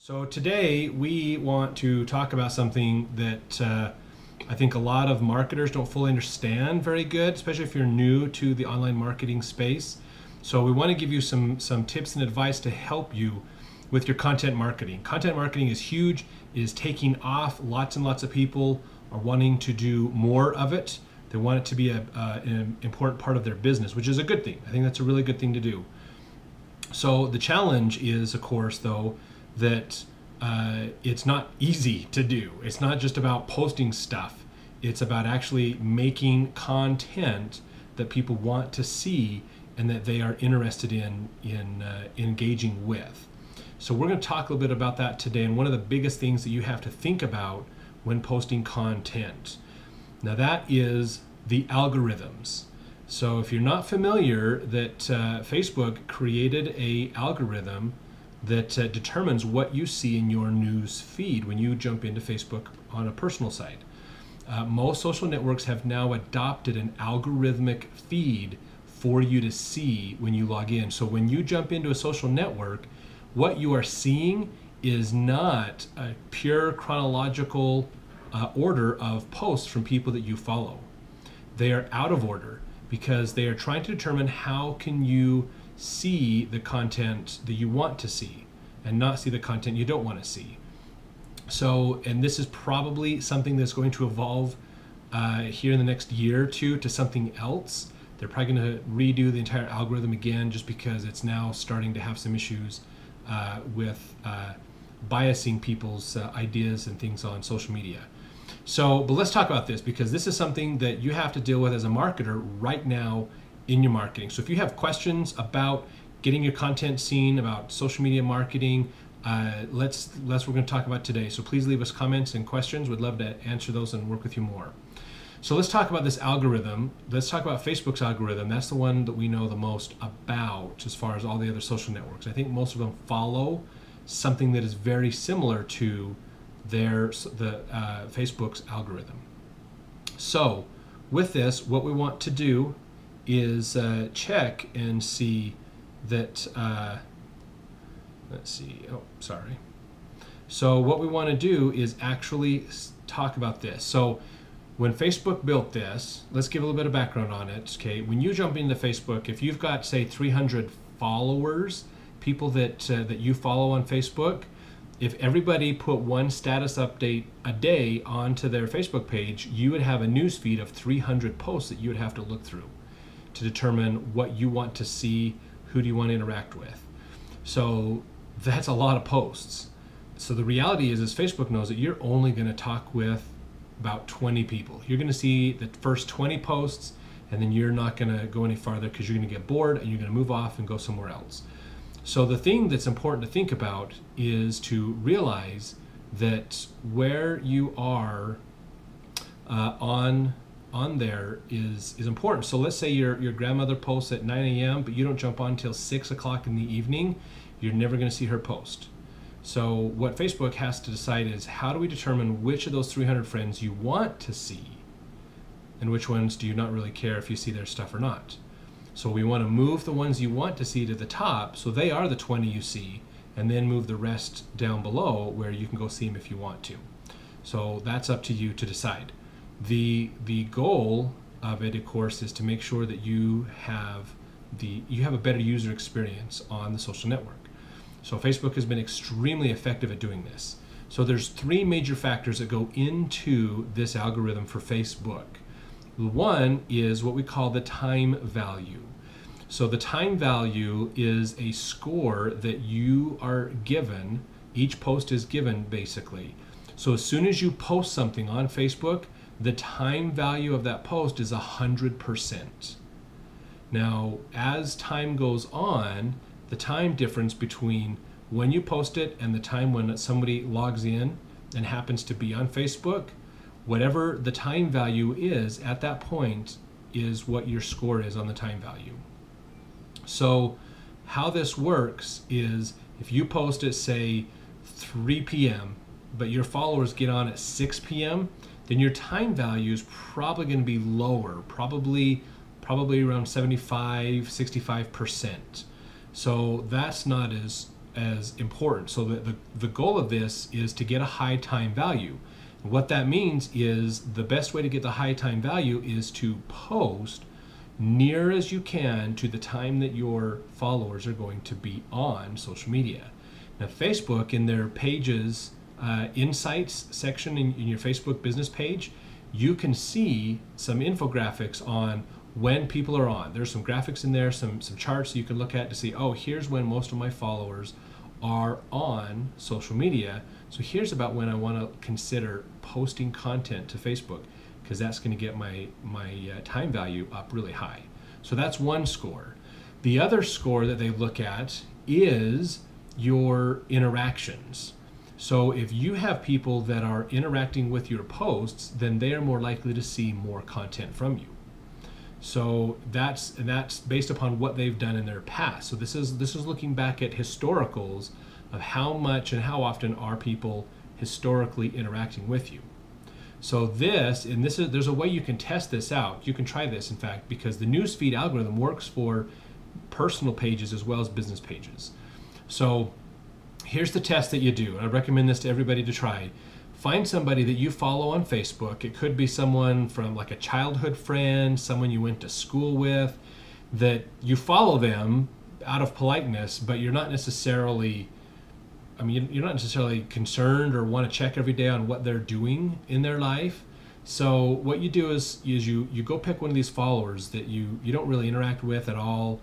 So today we want to talk about something that I think a lot of marketers don't fully understand very good, especially if you're new to the online marketing space. So we want to give you some tips and advice to help you with your content marketing. Content marketing is huge. It is taking off. Lots and lots of people are wanting to do more of it. They want it to be an important part of their business, which is a good thing. I think that's a really good thing to do. So the challenge is, of course, though, that it's not easy to do. It's not just about posting stuff. It's about actually making content that people want to see and that they are interested in engaging with. So we're going to talk a little bit about that today, and one of the biggest things that you have to think about when posting content. Now that is the algorithms. So if you're not familiar, that Facebook created an algorithm that determines what you see in your news feed when you jump into Facebook on a personal site. Most social networks have now adopted an algorithmic feed for you to see when you log in. So when you jump into a social network, what you are seeing is not a pure chronological order of posts from people that you follow. They are out of order because they are trying to determine how can you see the content that you want to see and not see the content you don't want to see. So, and this is probably something that's going to evolve here in the next year or two to something else. They're probably going to redo the entire algorithm again just because it's now starting to have some issues with biasing people's ideas and things on social media. So, but let's talk about this because this is something that you have to deal with as a marketer right now in your marketing. So if you have questions about getting your content seen, about social media marketing, we're going to talk about today. So please leave us comments and questions. We'd love to answer those and work with you more. So let's talk about this algorithm. Let's talk about Facebook's algorithm. That's the one that we know the most about as far as all the other social networks. I think most of them follow something that is very similar to Facebook's algorithm. So with this, what we want to do is check and see that, let's see, oh, sorry. So what we want to do is actually talk about this. So when Facebook built this, let's give a little bit of background on it, okay? When you jump into Facebook, if you've got, say, 300 followers, people that you follow on Facebook, if everybody put one status update a day onto their Facebook page, you would have a news feed of 300 posts that you would have to look through to determine what you want to see, who do you want to interact with. So that's a lot of posts. So the reality is Facebook knows that you're only going to talk with about 20 people. You're going to see the first 20 posts, and then you're not going to go any farther because you're going to get bored and you're going to move off and go somewhere else. So the thing that's important to think about is to realize that where you are on there is important. So let's say your grandmother posts at 9 a.m., but you don't jump on until 6 o'clock in the evening, you're never going to see her post. So what Facebook has to decide is, how do we determine which of those 300 friends you want to see and which ones do you not really care if you see their stuff or not? So we want to move the ones you want to see to the top, so they are the 20 you see, and then move the rest down below where you can go see them if you want to. So that's up to you to decide. The goal of it, of course, is to make sure that you have a better user experience on the social network. So Facebook has been extremely effective at doing this. So there's three major factors that go into this algorithm for Facebook. One is what we call the time value. So the time value is a score that you are given, each post is given basically. So as soon as you post something on Facebook, the time value of that post is 100%. Now, as time goes on, the time difference between when you post it and the time when somebody logs in and happens to be on Facebook, whatever the time value is at that point is what your score is on the time value. So how this works is if you post at, say, 3 p.m., but your followers get on at 6 p.m., then your time value is probably going to be lower, probably around 75, 65%. So that's not as as important. So the goal of this is to get a high time value. And what that means is the best way to get the high time value is to post near as you can to the time that your followers are going to be on social media. Now, Facebook, in their pages, insights section in your Facebook business page, you can see some infographics on when people are on. There's some graphics in there, some charts you can look at to see, oh, here's when most of my followers are on social media. So here's about when I want to consider posting content to Facebook, because that's going to get my time value up really high. So that's one score. The other score that they look at is your interactions. So if you have people that are interacting with your posts, then they are more likely to see more content from you. So that's based upon what they've done in their past. So this is looking back at historicals of how much and how often are people historically interacting with you. So there's a way you can test this out. You can try this, in fact, because the newsfeed algorithm works for personal pages as well as business pages. So here's the test that you do. I recommend this to everybody to try. Find somebody that you follow on Facebook. It could be someone from like a childhood friend, someone you went to school with, that you follow them out of politeness, but you're not necessarily, you're not necessarily concerned or want to check every day on what they're doing in their life. So what you do is you go pick one of these followers that you don't really interact with at all,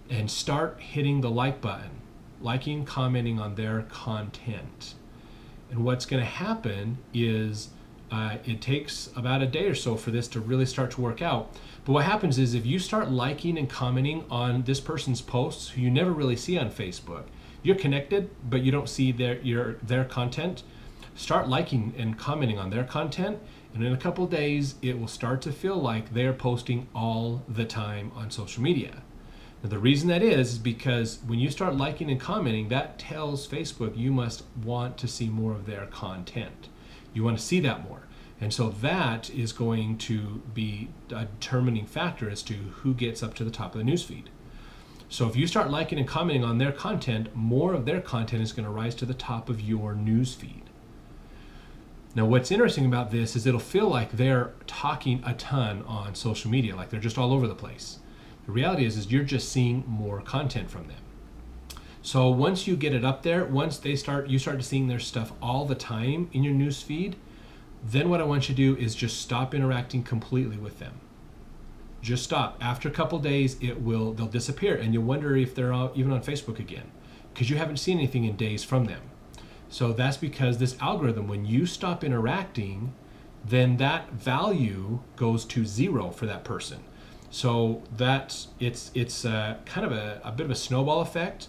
and start hitting the like button, liking, commenting on their content. And what's going to happen is it takes about a day or so for this to really start to work out. But what happens is if you start liking and commenting on this person's posts who you never really see on Facebook, you're connected, but you don't see their content, start liking and commenting on their content, and in a couple of days, it will start to feel like they're posting all the time on social media. Now, the reason that is because when you start liking and commenting, that tells Facebook you must want to see more of their content. You want to see that more. And so that is going to be a determining factor as to who gets up to the top of the newsfeed. So if you start liking and commenting on their content, more of their content is going to rise to the top of your newsfeed. Now, what's interesting about this is it'll feel like they're talking a ton on social media, like they're just all over the place. The reality is you're just seeing more content from them. So once you get it up there, once you start seeing their stuff all the time in your newsfeed, then what I want you to do is just stop interacting completely with them. Just stop. After a couple days, they'll disappear, and you'll wonder if they're even on Facebook again, because you haven't seen anything in days from them. So that's because this algorithm, when you stop interacting, then that value goes to 0 for that person. So it's kind of a bit of a snowball effect.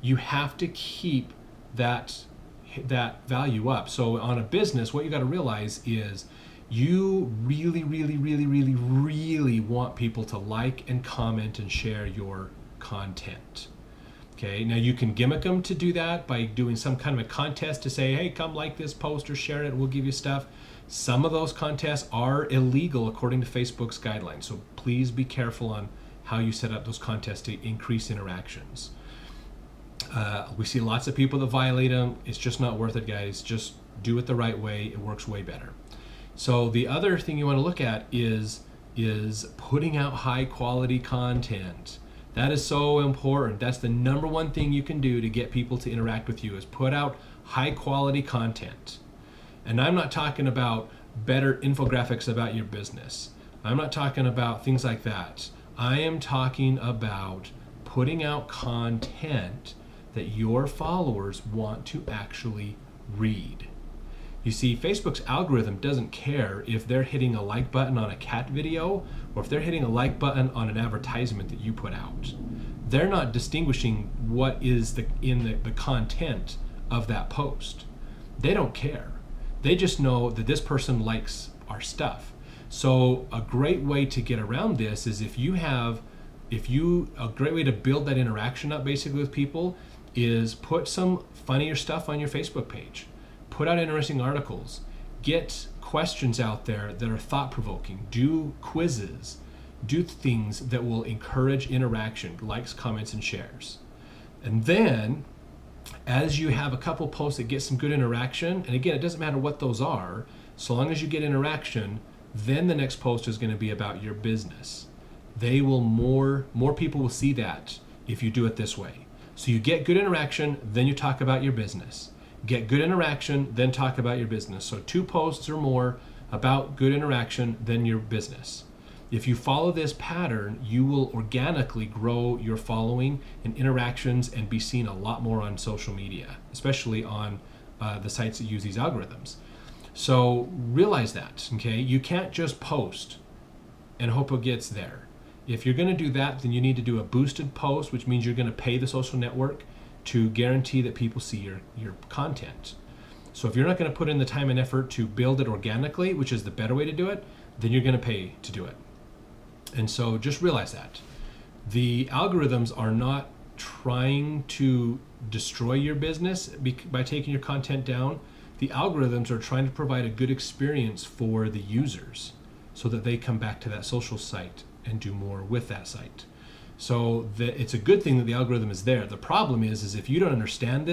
You have to keep that value up. So on a business, what you got to realize is you really, really, really, really, really want people to like and comment and share your content. Okay, now you can gimmick them to do that by doing some kind of a contest to say, hey, come like this post or share it, and we'll give you stuff. Some of those contests are illegal according to Facebook's guidelines, so please be careful on how you set up those contests to increase interactions. We see lots of people that violate them. It's just not worth it, guys. Just do it the right way. It works way better. So the other thing you want to look at is putting out high quality content. That is so important. That's the number one thing you can do to get people to interact with you, is put out high quality content. And I'm not talking about better infographics about your business. I'm not talking about things like that. I am talking about putting out content that your followers want to actually read. You see, Facebook's algorithm doesn't care if they're hitting a like button on a cat video or if they're hitting a like button on an advertisement that you put out. They're not distinguishing what is in the content of that post. They don't care. They just know that this person likes our stuff. So a great way to get around this is a great way to build that interaction up basically with people is put some funnier stuff on your Facebook page. Put out interesting articles. Get questions out there that are thought-provoking. Do quizzes. Do things that will encourage interaction, likes, comments, and shares. And then as you have a couple posts that get some good interaction, and again, it doesn't matter what those are, so long as you get interaction, then the next post is going to be about your business. More people will see that if you do it this way. So you get good interaction, then you talk about your business. Get good interaction, then talk about your business. So 2 posts or more about good interaction, then your business. If you follow this pattern, you will organically grow your following and interactions and be seen a lot more on social media, especially on the sites that use these algorithms. So realize that, okay? You can't just post and hope it gets there. If you're going to do that, then you need to do a boosted post, which means you're going to pay the social network to guarantee that people see your content. So if you're not going to put in the time and effort to build it organically, which is the better way to do it, then you're going to pay to do it. And so just realize that. The algorithms are not trying to destroy your business by taking your content down. The algorithms are trying to provide a good experience for the users so that they come back to that social site and do more with that site. So it's a good thing that the algorithm is there. The problem is if you don't understand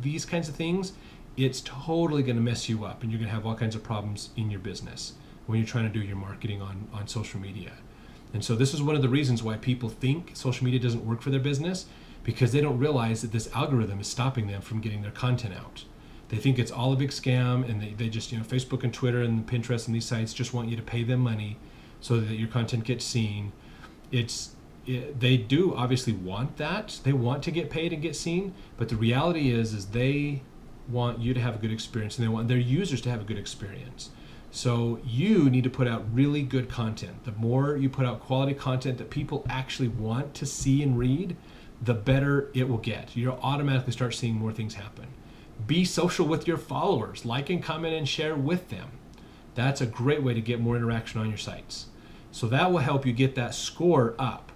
these kinds of things, it's totally going to mess you up, and you're going to have all kinds of problems in your business when you're trying to do your marketing on social media. And so this is one of the reasons why people think social media doesn't work for their business, because they don't realize that this algorithm is stopping them from getting their content out. They think it's all a big scam, and they just, Facebook and Twitter and Pinterest and these sites just want you to pay them money so that your content gets seen. They do obviously want that. They want to get paid and get seen, but the reality is they want you to have a good experience, and they want their users to have a good experience. So you need to put out really good content. The more you put out quality content that people actually want to see and read, the better it will get. You'll automatically start seeing more things happen. Be social with your followers. Like and comment and share with them. That's a great way to get more interaction on your sites. So that will help you get that score up.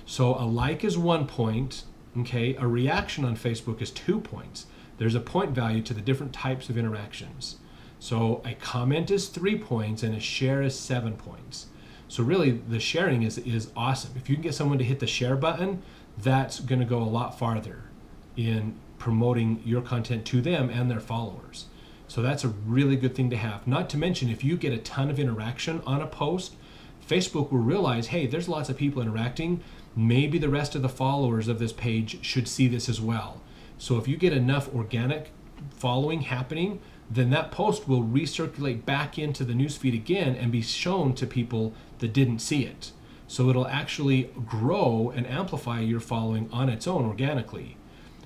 So a like is 1 point, okay? A reaction on Facebook is 2 points. There's a point value to the different types of interactions. So a comment is 3 points and a share is 7 points. So really the sharing is awesome. If you can get someone to hit the share button, that's going to go a lot farther in promoting your content to them and their followers. So that's a really good thing to have. Not to mention, if you get a ton of interaction on a post, Facebook will realize, hey, there's lots of people interacting. Maybe the rest of the followers of this page should see this as well. So if you get enough organic following happening, then that post will recirculate back into the newsfeed again and be shown to people that didn't see it. So it'll actually grow and amplify your following on its own organically,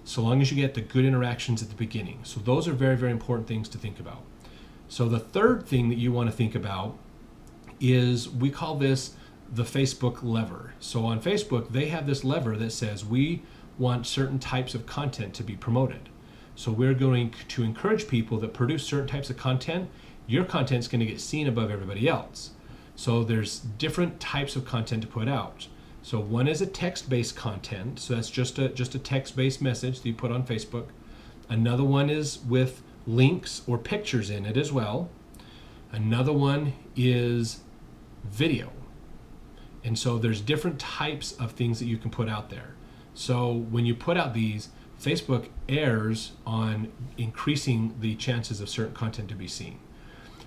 so long as you get the good interactions at the beginning. So those are very, very important things to think about. So the third thing that you want to think about is, we call this the Facebook lever. So on Facebook, they have this lever that says we want certain types of content to be promoted. So we're going to encourage people that produce certain types of content. Your content's going to get seen above everybody else. So there's different types of content to put out. So one is a text-based content. So that's just a text-based message that you put on Facebook. Another one is with links or pictures in it as well. Another one is video. And so there's different types of things that you can put out there. So when you put out these, Facebook errs on increasing the chances of certain content to be seen.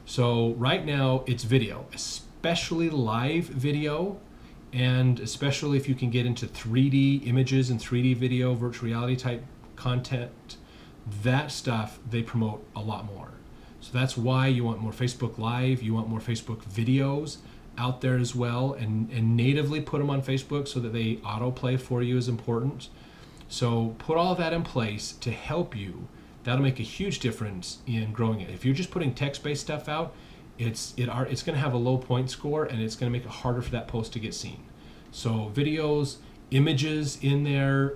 So right now it's video, especially live video, and especially if you can get into 3D images and 3D video, virtual reality type content, that stuff they promote a lot more. So that's why you want more Facebook Live, you want more Facebook videos out there as well, and natively put them on Facebook so that they autoplay for you is important. So put all of that in place to help you. That'll make a huge difference in growing it. If you're just putting text-based stuff out, it's going to have a low point score, and it's going to make it harder for that post to get seen. So videos, images in there,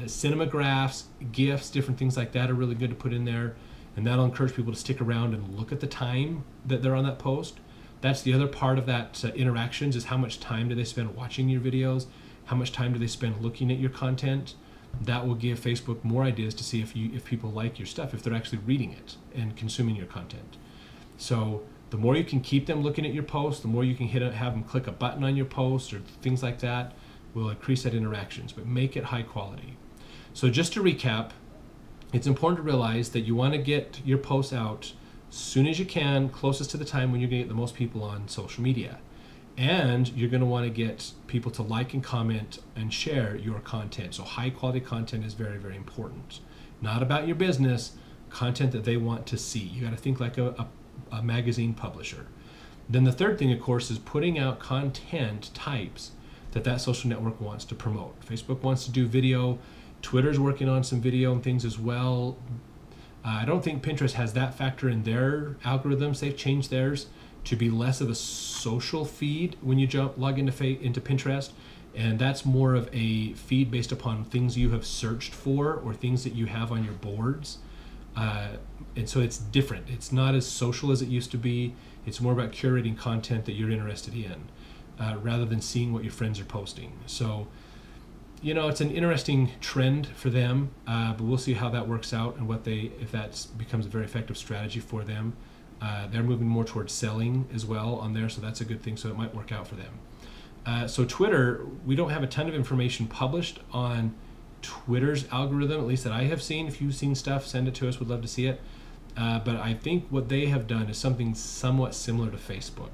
cinemagraphs, GIFs, different things like that are really good to put in there, and that'll encourage people to stick around and look at the time that they're on that post. That's the other part of that interactions, is how much time do they spend watching your videos, how much time do they spend looking at your content. That will give Facebook more ideas to see if people like your stuff, if they're actually reading it and consuming your content. So the more you can keep them looking at your post, the more you can have them click a button on your post or things like that, will increase that interactions, but make it high quality. So just to recap, it's important to realize that you want to get your posts out soon as you can, closest to the time when you're going to get the most people on social media. And you're going to want to get people to like and comment and share your content. So high quality content is very, very important. Not about your business, content that they want to see. You got to think like a magazine publisher. Then the third thing, of course, is putting out content types that social network wants to promote. Facebook wants to do video. Twitter's working on some video and things as well. I don't think Pinterest has that factor in their algorithms. They've changed theirs to be less of a social feed when you log into Pinterest, and that's more of a feed based upon things you have searched for or things that you have on your boards. And so it's different. It's not as social as it used to be. It's more about curating content that you're interested in, rather than seeing what your friends are posting. So, you know, it's an interesting trend for them, but we'll see how that works out and if that becomes a very effective strategy for them. They're moving more towards selling as well on there, so that's a good thing. So it might work out for them. So Twitter, we don't have a ton of information published on Twitter's algorithm, at least that I have seen. If you've seen stuff, send it to us. We'd love to see it. But I think what they have done is something somewhat similar to Facebook.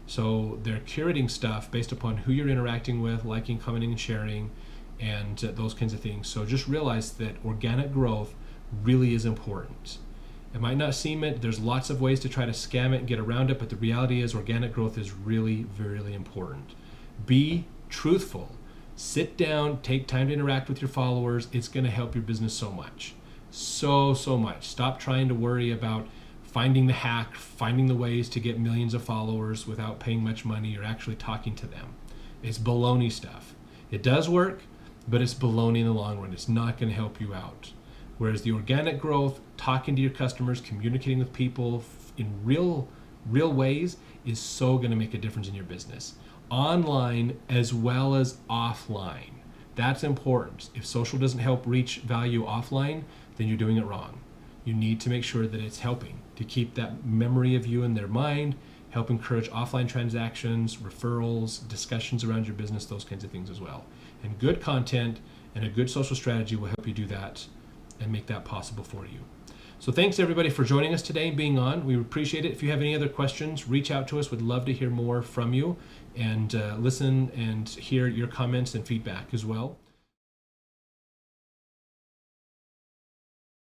So they're curating stuff based upon who you're interacting with, liking, commenting, and sharing, and those kinds of things. So just realize that organic growth really is important. It might not seem it. There's lots of ways to try to scam it and get around it, but the reality is organic growth is really, really important. Be truthful. Sit down, take time to interact with your followers. It's going to help your business so much. So much. Stop trying to worry about finding the hack, finding the ways to get millions of followers without paying much money or actually talking to them. It's baloney stuff. It does work, but it's baloney in the long run. It's not going to help you out. Whereas the organic growth, talking to your customers, communicating with people in real ways is so going to make a difference in your business. Online as well as offline. That's important. If social doesn't help reach value offline, then you're doing it wrong. You need to make sure that it's helping to keep that memory of you in their mind, help encourage offline transactions, referrals, discussions around your business, those kinds of things as well. And good content and a good social strategy will help you do that and make that possible for you. So thanks everybody for joining us today and being on. We appreciate it. If you have any other questions, reach out to us. We'd love to hear more from you and listen and hear your comments and feedback as well.